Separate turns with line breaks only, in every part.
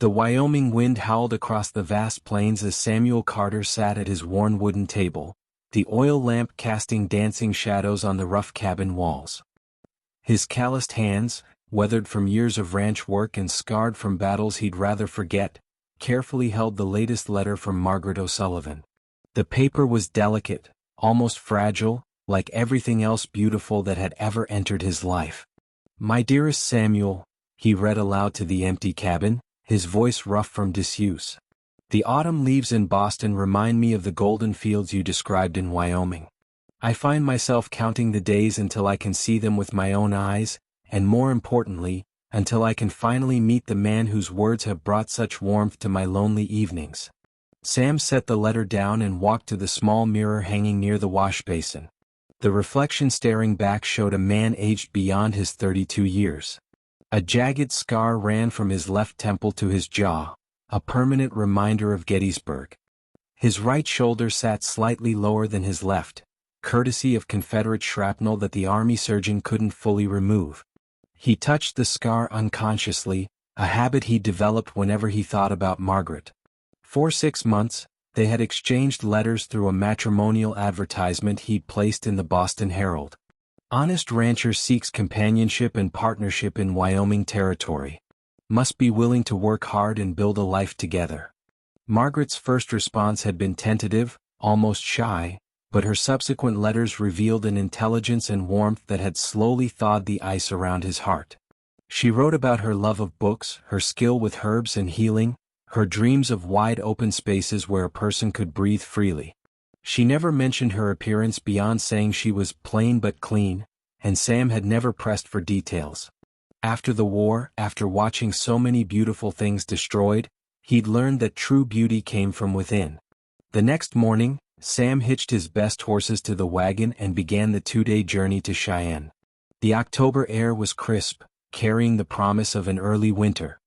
The Wyoming wind howled across the vast plains as Samuel Carter sat at his worn wooden table, the oil lamp casting dancing shadows on the rough cabin walls. His calloused hands, weathered from years of ranch work and scarred from battles he'd rather forget, carefully held the latest letter from Margaret O'Sullivan. The paper was delicate, almost fragile, like everything else beautiful that had ever entered his life. "My dearest Samuel," he read aloud to the empty cabin, his voice rough from disuse. "The autumn leaves in Boston remind me of the golden fields you described in Wyoming. I find myself counting the days until I can see them with my own eyes, and more importantly, until I can finally meet the man whose words have brought such warmth to my lonely evenings." Sam set the letter down and walked to the small mirror hanging near the wash basin. The reflection staring back showed a man aged beyond his 32 years. A jagged scar ran from his left temple to his jaw, a permanent reminder of Gettysburg. His right shoulder sat slightly lower than his left, courtesy of Confederate shrapnel that the army surgeon couldn't fully remove. He touched the scar unconsciously, a habit he developed whenever he thought about Margaret. For 6 months, they had exchanged letters through a matrimonial advertisement he'd placed in the Boston Herald. "Honest rancher seeks companionship and partnership in Wyoming territory. Must be willing to work hard and build a life together." Margaret's first response had been tentative, almost shy, but her subsequent letters revealed an intelligence and warmth that had slowly thawed the ice around his heart. She wrote about her love of books, her skill with herbs and healing, her dreams of wide open spaces where a person could breathe freely. She never mentioned her appearance beyond saying she was plain but clean, and Sam had never pressed for details. After the war, after watching so many beautiful things destroyed, he'd learned that true beauty came from within. The next morning, Sam hitched his best horses to the wagon and began the 2-day journey to Cheyenne. The October air was crisp, carrying the promise of an early winter.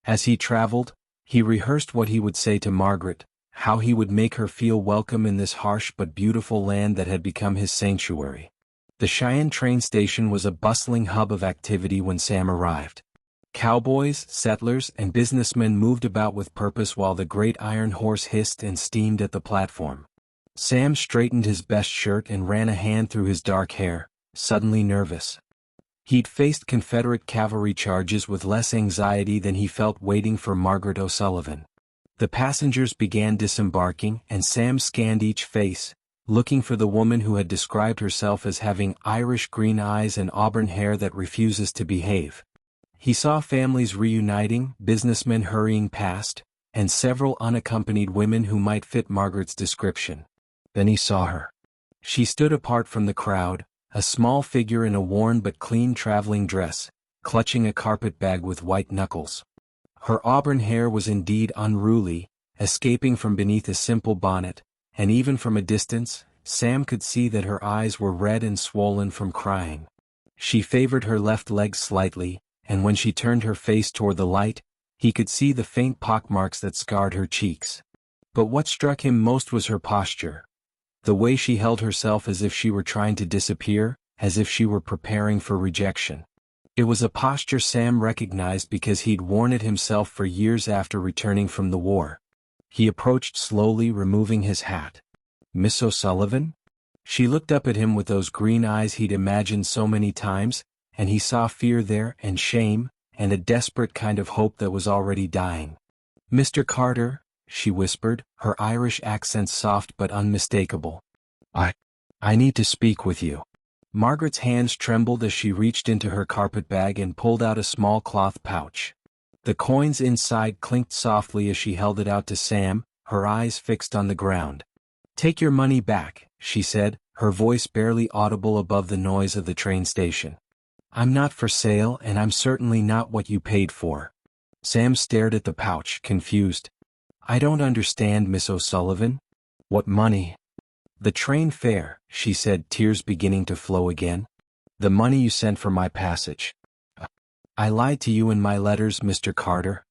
As he traveled, he rehearsed what he would say to Margaret, how he would make her feel welcome in this harsh but beautiful land that had become his sanctuary. The Cheyenne train station was a bustling hub of activity when Sam arrived. Cowboys, settlers, and businessmen moved about with purpose while the great iron horse hissed and steamed at the platform. Sam straightened his best shirt and ran a hand through his dark hair, suddenly nervous. He'd faced Confederate cavalry charges with less anxiety than he felt waiting for Margaret O'Sullivan. The passengers began disembarking, and Sam scanned each face, looking for the woman who had described herself as having Irish green eyes and auburn hair that refuses to behave. He saw families reuniting, businessmen hurrying past, and several unaccompanied women who might fit Margaret's description. Then he saw her. She stood apart from the crowd, a small figure in a worn but clean traveling dress, clutching a carpet bag with white knuckles. Her auburn hair was indeed unruly, escaping from beneath a simple bonnet, and even from a distance, Sam could see that her eyes were red and swollen from crying. She favored her left leg slightly, and when she turned her face toward the light, he could see the faint pockmarks that scarred her cheeks. But what struck him most was her posture. The way she held herself as if she were trying to disappear, as if she were preparing for rejection. It was a posture Sam recognized because he'd worn it himself for years after returning from the war. He approached slowly, removing his hat. "Miss O'Sullivan?" She looked up at him with those green eyes he'd imagined so many times, and he saw fear there, and shame, and a desperate kind of hope that was already dying. "Mr. Carter," she whispered, her Irish accent soft but unmistakable. I need to speak with you." Margaret's hands trembled as she reached into her carpetbag and pulled out a small cloth pouch. The coins inside clinked softly as she held it out to Sam, her eyes fixed on the ground. "Take your money back," she said, her voice barely audible above the noise of the train station. "I'm not for sale, and I'm certainly not what you paid for." Sam stared at the pouch, confused. "I don't understand, Miss O'Sullivan. What money?" "The train fare," she said, tears beginning to flow again. "The money you sent for my passage." "I lied to you in my letters, Mr. Carter.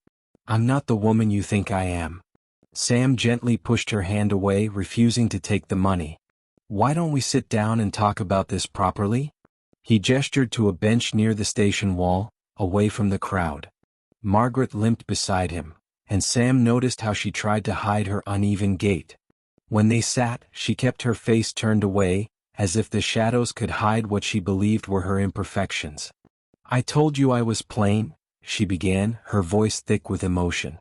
I'm not the woman you think I am." Sam gently pushed her hand away, refusing to take the money. "Why don't we sit down and talk about this properly?" He gestured to a bench near the station wall, away from the crowd. Margaret limped beside him, and Sam noticed how she tried to hide her uneven gait. When they sat, she kept her face turned away, as if the shadows could hide what she believed were her imperfections. "I told you I was plain," she began, her voice thick with emotion.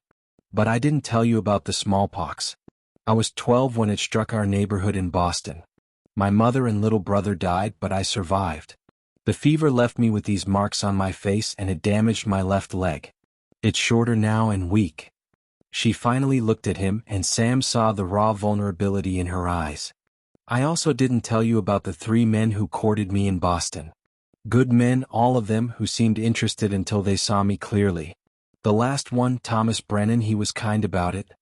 "But I didn't tell you about the smallpox. I was 12 when it struck our neighborhood in Boston. My mother and little brother died, but I survived. The fever left me with these marks on my face and it damaged my left leg. It's shorter now and weak." She finally looked at him and Sam saw the raw vulnerability in her eyes. "I also didn't tell you about the 3 men who courted me in Boston. Good men, all of them, who seemed interested until they saw me clearly. The last one, Thomas Brennan, he was kind about it.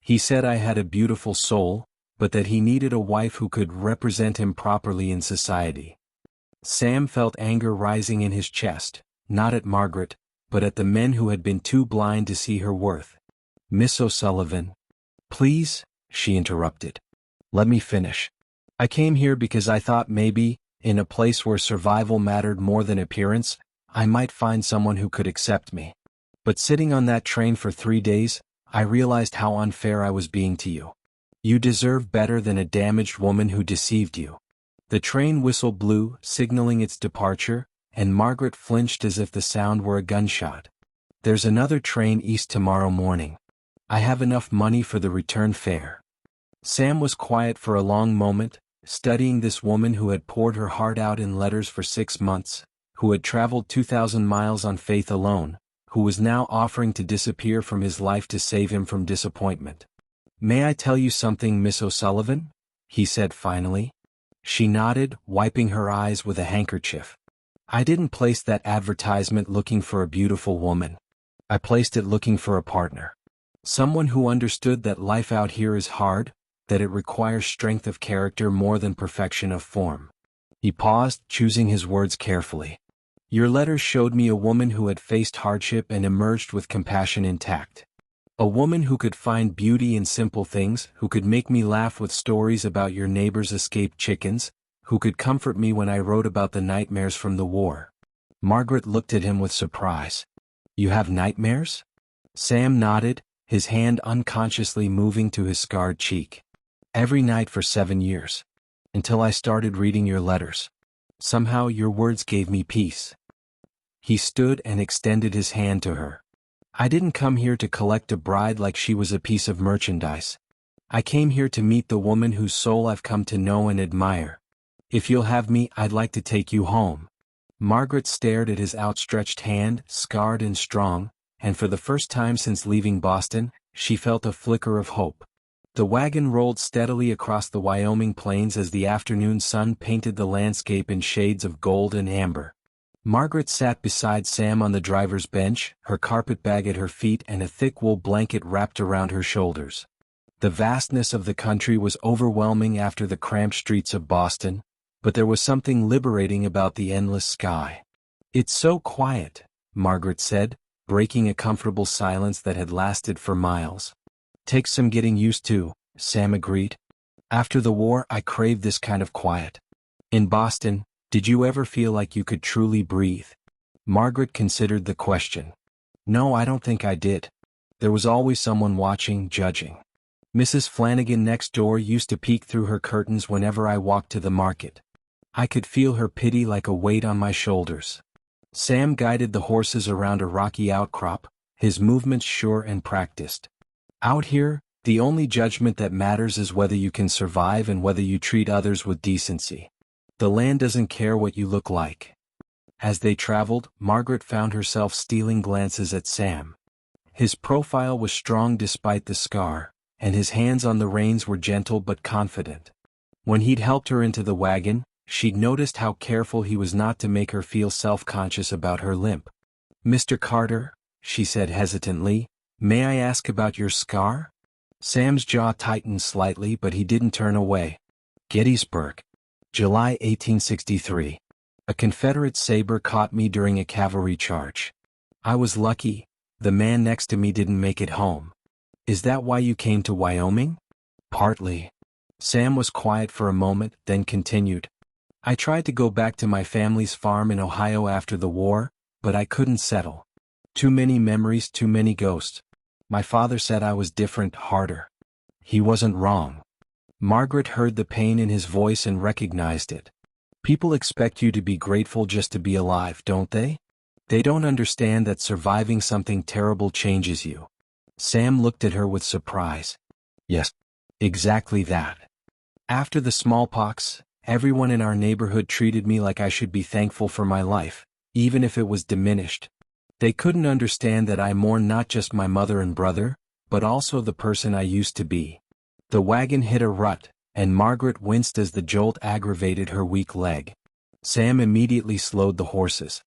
He said I had a beautiful soul, but that he needed a wife who could represent him properly in society." Sam felt anger rising in his chest, not at Margaret, but at the men who had been too blind to see her worth. "Miss O'Sullivan." "Please," she interrupted. "Let me finish. I came here because I thought maybe, in a place where survival mattered more than appearance, I might find someone who could accept me. But sitting on that train for 3 days, I realized how unfair I was being to you. You deserve better than a damaged woman who deceived you." The train whistle blew, signaling its departure, and Margaret flinched as if the sound were a gunshot. "There's another train east tomorrow morning. I have enough money for the return fare." Sam was quiet for a long moment, studying this woman who had poured her heart out in letters for 6 months, who had traveled 2,000 miles on faith alone, who was now offering to disappear from his life to save him from disappointment. "May I tell you something, Miss O'Sullivan?" he said finally. She nodded, wiping her eyes with a handkerchief. "I didn't place that advertisement looking for a beautiful woman. I placed it looking for a partner. Someone who understood that life out here is hard, that it requires strength of character more than perfection of form." He paused, choosing his words carefully. "Your letters showed me a woman who had faced hardship and emerged with compassion intact. A woman who could find beauty in simple things, who could make me laugh with stories about your neighbor's escaped chickens, who could comfort me when I wrote about the nightmares from the war." Margaret looked at him with surprise. "You have nightmares?" Sam nodded, his hand unconsciously moving to his scarred cheek. "Every night for 7 years. Until I started reading your letters. Somehow your words gave me peace." He stood and extended his hand to her. "I didn't come here to collect a bride like she was a piece of merchandise. I came here to meet the woman whose soul I've come to know and admire. If you'll have me, I'd like to take you home." Margaret stared at his outstretched hand, scarred and strong, and for the first time since leaving Boston, she felt a flicker of hope. The wagon rolled steadily across the Wyoming plains as the afternoon sun painted the landscape in shades of gold and amber. Margaret sat beside Sam on the driver's bench, her carpetbag at her feet and a thick wool blanket wrapped around her shoulders. The vastness of the country was overwhelming after the cramped streets of Boston, but there was something liberating about the endless sky. "It's so quiet," Margaret said, breaking a comfortable silence that had lasted for miles. "Takes some getting used to," Sam agreed. "After the war, I craved this kind of quiet. In Boston, did you ever feel like you could truly breathe?" Margaret considered the question. "No, I don't think I did. There was always someone watching, judging. Mrs. Flanagan next door used to peek through her curtains whenever I walked to the market. I could feel her pity like a weight on my shoulders." Sam guided the horses around a rocky outcrop, his movements sure and practiced. "Out here, the only judgment that matters is whether you can survive and whether you treat others with decency. The land doesn't care what you look like." As they traveled, Margaret found herself stealing glances at Sam. His profile was strong despite the scar, and his hands on the reins were gentle but confident. When he'd helped her into the wagon, she'd noticed how careful he was not to make her feel self-conscious about her limp. "Mr. Carter," she said hesitantly, "may I ask about your scar?" Sam's jaw tightened slightly, but he didn't turn away. "Gettysburg. July 1863. A Confederate saber caught me during a cavalry charge. I was lucky, the man next to me didn't make it home." "Is that why you came to Wyoming?" "Partly." Sam was quiet for a moment, then continued. "I tried to go back to my family's farm in Ohio after the war, but I couldn't settle. Too many memories, too many ghosts. My father said I was different, harder. He wasn't wrong. Margaret heard the pain in his voice and recognized it. People expect you to be grateful just to be alive, don't they? They don't understand that surviving something terrible changes you. Sam looked at her with surprise. Yes, exactly that. After the smallpox, everyone in our neighborhood treated me like I should be thankful for my life, even if it was diminished. They couldn't understand that I mourn not just my mother and brother, but also the person I used to be. The wagon hit a rut, and Margaret winced as the jolt aggravated her weak leg. Sam immediately slowed the horses.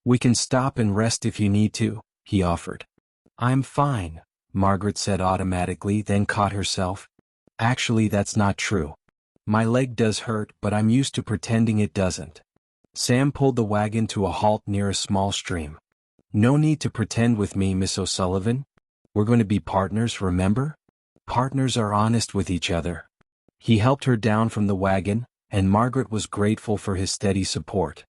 We can stop and rest if you need to, he offered. I'm fine, Margaret said automatically, then caught herself. Actually, that's not true. My leg does hurt, but I'm used to pretending it doesn't. Sam pulled the wagon to a halt near a small stream. No need to pretend with me, Miss O'Sullivan. We're going to be partners, remember? Partners are honest with each other. He helped her down from the wagon, and Margaret was grateful for his steady support.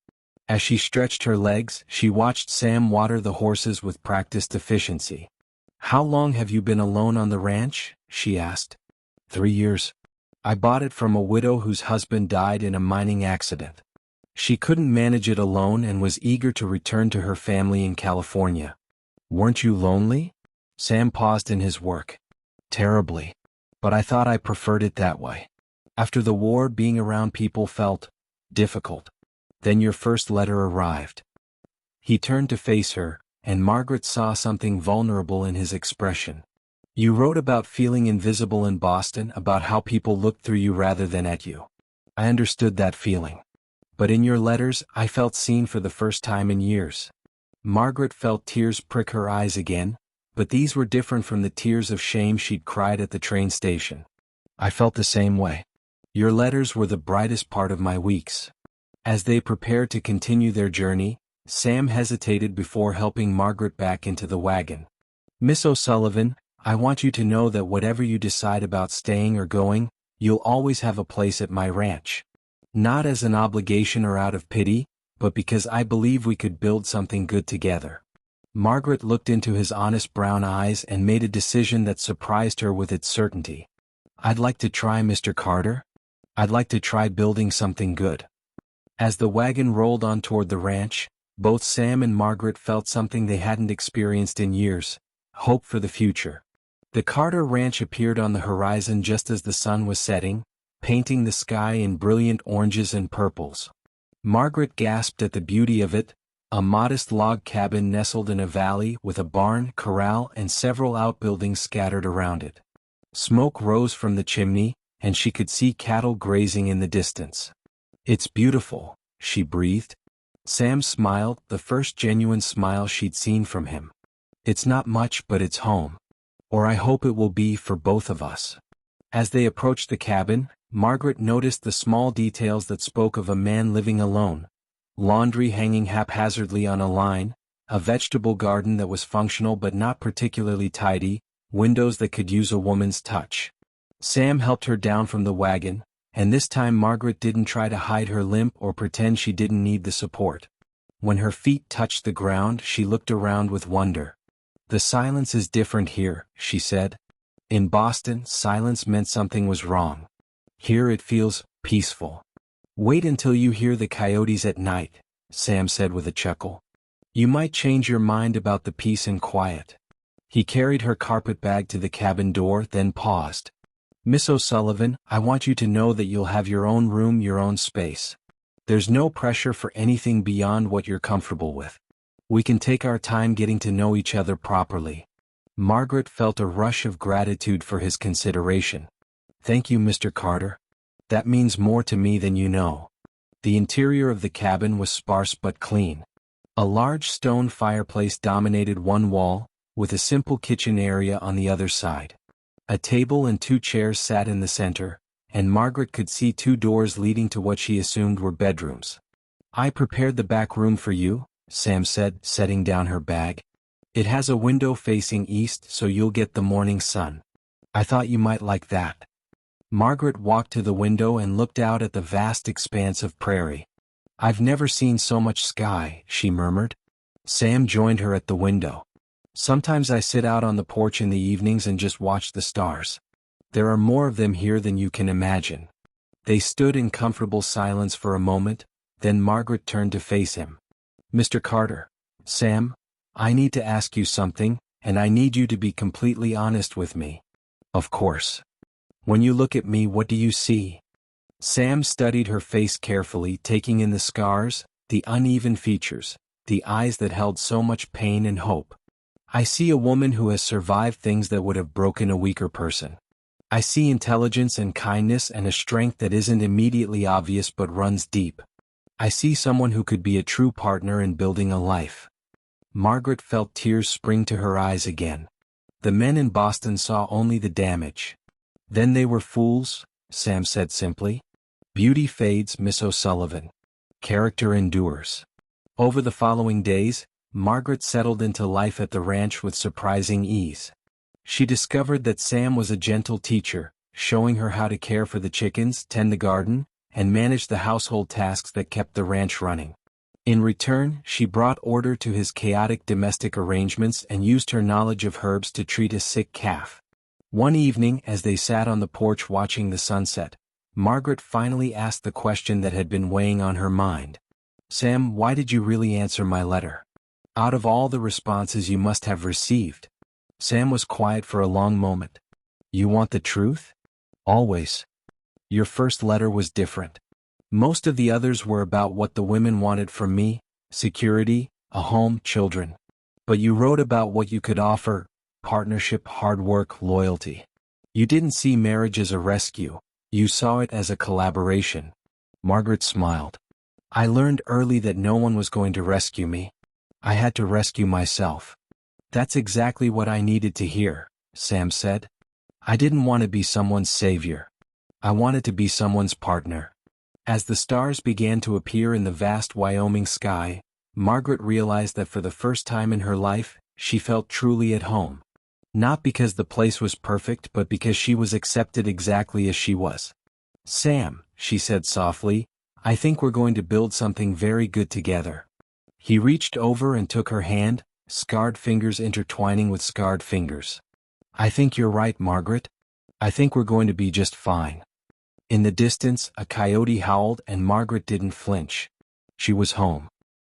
As she stretched her legs, she watched Sam water the horses with practiced efficiency. How long have you been alone on the ranch? She asked. 3 years. I bought it from a widow whose husband died in a mining accident. She couldn't manage it alone and was eager to return to her family in California. Weren't you lonely? Sam paused in his work. Terribly. But I thought I preferred it that way. After the war, being around people felt difficult. Then your first letter arrived. He turned to face her, and Margaret saw something vulnerable in his expression. You wrote about feeling invisible in Boston, about how people looked through you rather than at you. I understood that feeling. But in your letters, I felt seen for the first time in years. Margaret felt tears prick her eyes again, but these were different from the tears of shame she'd cried at the train station. I felt the same way. Your letters were the brightest part of my weeks. As they prepared to continue their journey, Sam hesitated before helping Margaret back into the wagon. Miss O'Sullivan, I want you to know that whatever you decide about staying or going, you'll always have a place at my ranch. Not as an obligation or out of pity, but because I believe we could build something good together. Margaret looked into his honest brown eyes and made a decision that surprised her with its certainty. I'd like to try, Mr. Carter. I'd like to try building something good. As the wagon rolled on toward the ranch, both Sam and Margaret felt something they hadn't experienced in years: hope for the future. The Carter Ranch appeared on the horizon just as the sun was setting, painting the sky in brilliant oranges and purples. Margaret gasped at the beauty of it, a modest log cabin nestled in a valley with a barn, corral, and several outbuildings scattered around it. Smoke rose from the chimney, and she could see cattle grazing in the distance. It's beautiful, she breathed. Sam smiled, the first genuine smile she'd seen from him. It's not much, but it's home. Or I hope it will be for both of us. As they approached the cabin, Margaret noticed the small details that spoke of a man living alone. Laundry hanging haphazardly on a line, a vegetable garden that was functional but not particularly tidy, windows that could use a woman's touch. Sam helped her down from the wagon, and this time Margaret didn't try to hide her limp or pretend she didn't need the support. When her feet touched the ground, she looked around with wonder. The silence is different here, she said. In Boston, silence meant something was wrong. Here it feels peaceful. Wait until you hear the coyotes at night, Sam said with a chuckle. You might change your mind about the peace and quiet. He carried her carpet bag to the cabin door, then paused. Miss O'Sullivan, I want you to know that you'll have your own room, your own space. There's no pressure for anything beyond what you're comfortable with. We can take our time getting to know each other properly. Margaret felt a rush of gratitude for his consideration. Thank you, Mr. Carter. That means more to me than you know. The interior of the cabin was sparse but clean. A large stone fireplace dominated one wall, with a simple kitchen area on the other side. A table and 2 chairs sat in the center, and Margaret could see 2 doors leading to what she assumed were bedrooms. I prepared the back room for you, Sam said, setting down her bag. It has a window facing east so you'll get the morning sun. I thought you might like that. Margaret walked to the window and looked out at the vast expanse of prairie. I've never seen so much sky, she murmured. Sam joined her at the window. Sometimes I sit out on the porch in the evenings and just watch the stars. There are more of them here than you can imagine. They stood in comfortable silence for a moment, then Margaret turned to face him. Mr. Carter. Sam, I need to ask you something, and I need you to be completely honest with me. Of course. When you look at me, what do you see? Sam studied her face carefully, taking in the scars, the uneven features, the eyes that held so much pain and hope. I see a woman who has survived things that would have broken a weaker person. I see intelligence and kindness and a strength that isn't immediately obvious but runs deep. I see someone who could be a true partner in building a life. Margaret felt tears spring to her eyes again. The men in Boston saw only the damage. Then they were fools, Sam said simply. Beauty fades, Miss O'Sullivan. Character endures. Over the following days, Margaret settled into life at the ranch with surprising ease. She discovered that Sam was a gentle teacher, showing her how to care for the chickens, tend the garden, and manage the household tasks that kept the ranch running. In return, she brought order to his chaotic domestic arrangements and used her knowledge of herbs to treat a sick calf. One evening, as they sat on the porch watching the sunset, Margaret finally asked the question that had been weighing on her mind. Sam, why did you really answer my letter? Out of all the responses you must have received. Sam was quiet for a long moment. You want the truth? Always. Your first letter was different. Most of the others were about what the women wanted from me, security, a home, children. But you wrote about what you could offer, partnership, hard work, loyalty. You didn't see marriage as a rescue, you saw it as a collaboration. Margaret smiled. I learned early that no one was going to rescue me. I had to rescue myself. That's exactly what I needed to hear, Sam said. I didn't want to be someone's savior. I wanted to be someone's partner. As the stars began to appear in the vast Wyoming sky, Margaret realized that for the first time in her life, she felt truly at home. Not because the place was perfect, but because she was accepted exactly as she was. Sam, she said softly, I think we're going to build something very good together. He reached over and took her hand, scarred fingers intertwining with scarred fingers. I think you're right, Margaret. I think we're going to be just fine. In the distance, a coyote howled and Margaret didn't flinch. She was home.